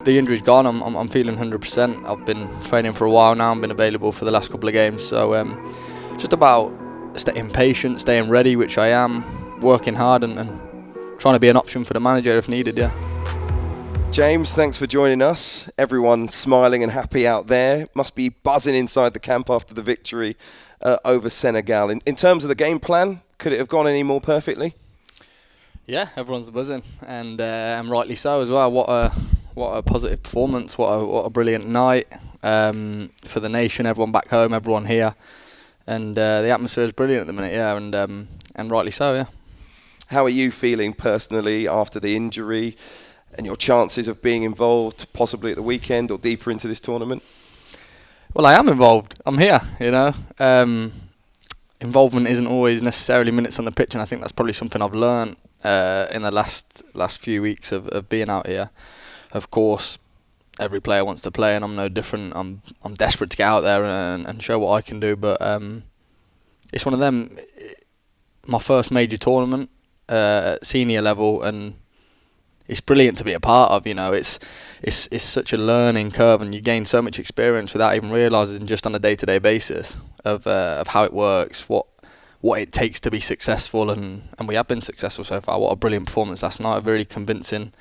the injury's gone. I'm feeling 100%. I've been training for a while now. I've been available for the last couple of games. So just about staying patient, staying ready, which I am, working hard and trying to be an option for the manager if needed. Yeah. James, thanks for joining us. Everyone smiling and happy out there. Must be buzzing inside the camp after the victory over Senegal. In terms of the game plan, could it have gone any more perfectly? Yeah, everyone's buzzing, and rightly so as well. What a positive performance! What a brilliant night for the nation. Everyone back home, everyone here, and the atmosphere is brilliant at the minute. Yeah, and rightly so. Yeah. How are you feeling personally after the injury, and your chances of being involved, possibly at the weekend or deeper into this tournament? Well, I am involved. I'm here. Involvement isn't always necessarily minutes on the pitch, and I think that's probably something I've learned in the last few weeks of being out here. Of course, every player wants to play, and I'm no different. I'm desperate to get out there and show what I can do. But it's one of them. My first major tournament at senior level, and it's brilliant to be a part of. It's such a learning curve, and you gain so much experience without even realising, just on a day-to-day basis of how it works, what it takes to be successful, and we have been successful so far. What a brilliant performance last night! A really convincing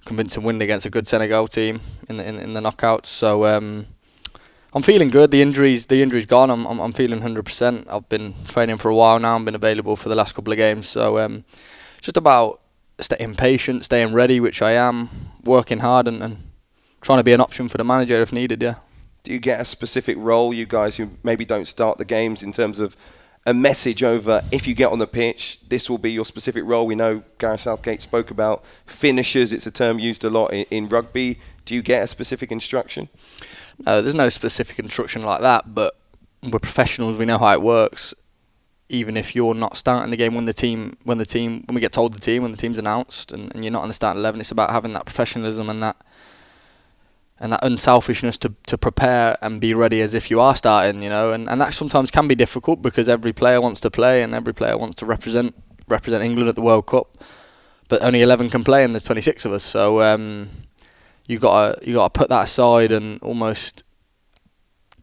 win against a good Senegal team in the knockouts. So I'm feeling good. The injury's gone. I'm feeling 100%. I've been training for a while now. I've been available for the last couple of games. So just about staying patient, staying ready, which I am, working hard and trying to be an option for the manager if needed. Yeah. Do you get a specific role, you guys who maybe don't start the games, in terms of a message over, if you get on the pitch, this will be your specific role? We know Gareth Southgate spoke about finishers. It's a term used a lot in rugby. Do you get a specific instruction? No, there's no specific instruction like that, but we're professionals. We know how it works. Even if you're not starting the game when the team's announced and you're not on the starting 11, it's about having that professionalism and that unselfishness to prepare and be ready as if you are starting, and that sometimes can be difficult because every player wants to play and every player wants to represent England at the World Cup, but only 11 can play and there's 26 of us, so you got to put that aside and almost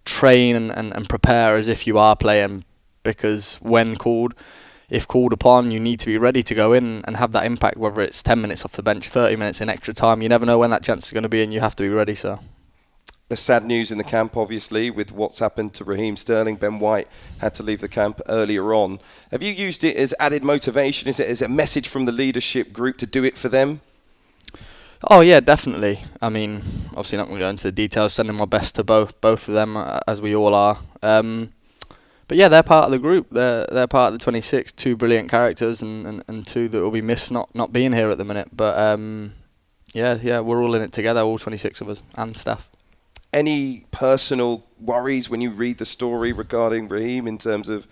train and prepare as if you are playing, because if called upon, you need to be ready to go in and have that impact, whether it's 10 minutes off the bench, 30 minutes in extra time. You never know when that chance is going to be, and you have to be ready. So, the sad news in the camp, obviously, with what's happened to Raheem Sterling. Ben White had to leave the camp earlier on. Have you used it as added motivation? Is it a message from the leadership group to do it for them? Oh yeah, definitely. I mean, obviously not going to go into the details. Sending my best to both of them, as we all are. But yeah, they're part of the group. They're part of the 26. Two brilliant characters, and two that will be missed not being here at the minute. But yeah, we're all in it together, all 26 of us and staff. Any personal worries when you read the story regarding Raheem, in terms of,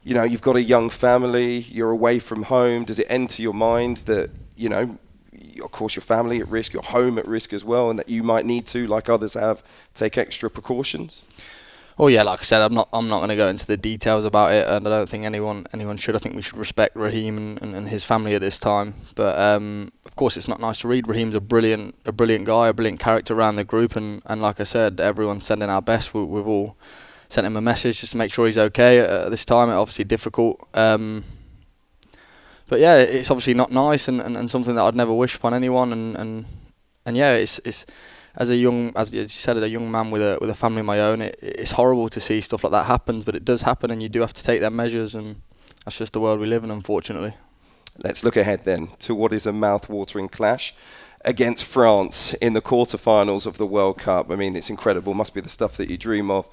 you've got a young family, you're away from home? Does it enter your mind that, of course, your family at risk, your home at risk as well, and that you might need to, like others have, take extra precautions? Oh yeah, like I said, I'm not going to go into the details about it, and I don't think anyone should. I think we should respect Raheem and his family at this time. But of course, it's not nice to read. Raheem's a brilliant guy, a brilliant character around the group, and like I said, everyone's sending our best. We've all sent him a message just to make sure he's okay at this time. It's obviously difficult. But yeah, it's obviously not nice and something that I'd never wish upon anyone. And yeah, it's as you said, a young man with a family of my own, it's horrible to see stuff like that happen, but it does happen, and you do have to take their measures, and that's just the world we live in, unfortunately. Let's look ahead then to what is a mouth-watering clash against France in the quarterfinals of the World Cup. I mean, it's incredible. Must be the stuff that you dream of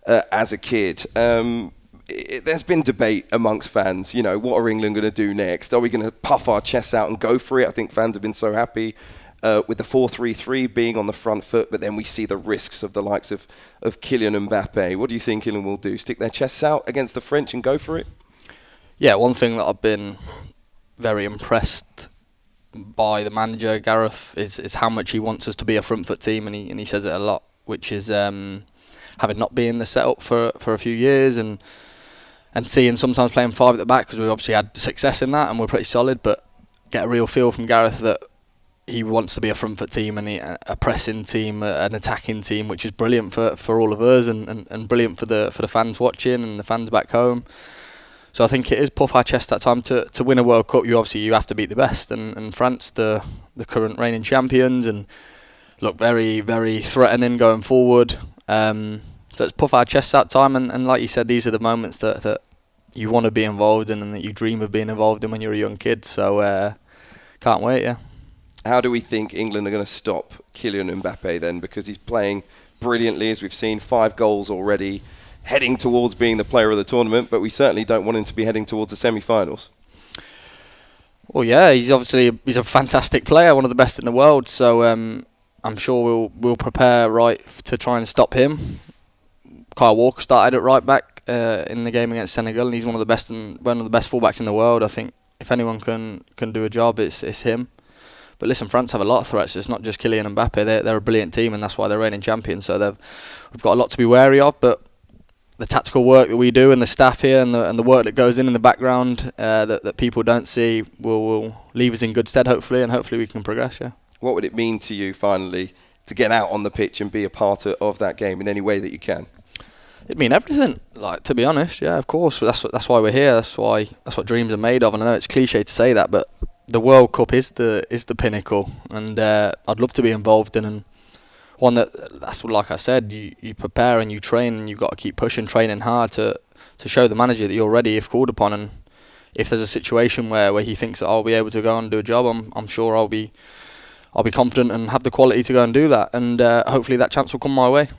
as a kid. There's been debate amongst fans. What are England going to do next? Are we going to puff our chests out and go for it? I think fans have been so happy with the 4-3-3 being on the front foot, but then we see the risks of the likes of Kylian Mbappe. What do you think England will do? Stick their chests out against the French and go for it? Yeah, one thing that I've been very impressed by the manager, Gareth, is how much he wants us to be a front foot team, and he says it a lot, which is having not been the setup for a few years and seeing sometimes playing five at the back, because we've obviously had success in that and we're pretty solid, but get a real feel from Gareth that he wants to be a front foot team and a pressing team, an attacking team, which is brilliant for all of us and brilliant for the fans watching and the fans back home. So I think it is puff our chest that time to win a World Cup. You have to beat the best, and France, the current reigning champions, and look very, very threatening going forward. So it's puff our chests that time, and like you said, these are the moments that you want to be involved in and that you dream of being involved in when you're a young kid. So can't wait, yeah. How do we think England are going to stop Kylian Mbappe then? Because he's playing brilliantly, as we've seen, 5 goals already, heading towards being the player of the tournament, but we certainly don't want him to be heading towards the semi-finals. Well, yeah, he's a fantastic player, one of the best in the world, so I'm sure we'll prepare right to try and stop him. Kyle Walker started at right back in the game against Senegal, and he's one of the best fullbacks in the world. I think if anyone can do a job, it's him. But listen, France have a lot of threats. It's not just Kylian Mbappe. They're a brilliant team, and that's why they're reigning champions. So we've got a lot to be wary of. But the tactical work that we do, and the staff here, and the work that goes in the background that people don't see, will leave us in good stead, hopefully, and hopefully we can progress. Yeah. What would it mean to you finally to get out on the pitch and be a part of that game in any way that you can? It'd mean everything. Like, to be honest, yeah, of course. That's why we're here. That's what dreams are made of. And I know it's cliche to say that, but the World Cup is the pinnacle, and I'd love to be involved in. And one that's like I said, you prepare and you train, and you've got to keep pushing, training hard to show the manager that you're ready if called upon. And if there's a situation where he thinks that I'll be able to go and do a job, I'm sure I'll be confident and have the quality to go and do that. And hopefully that chance will come my way.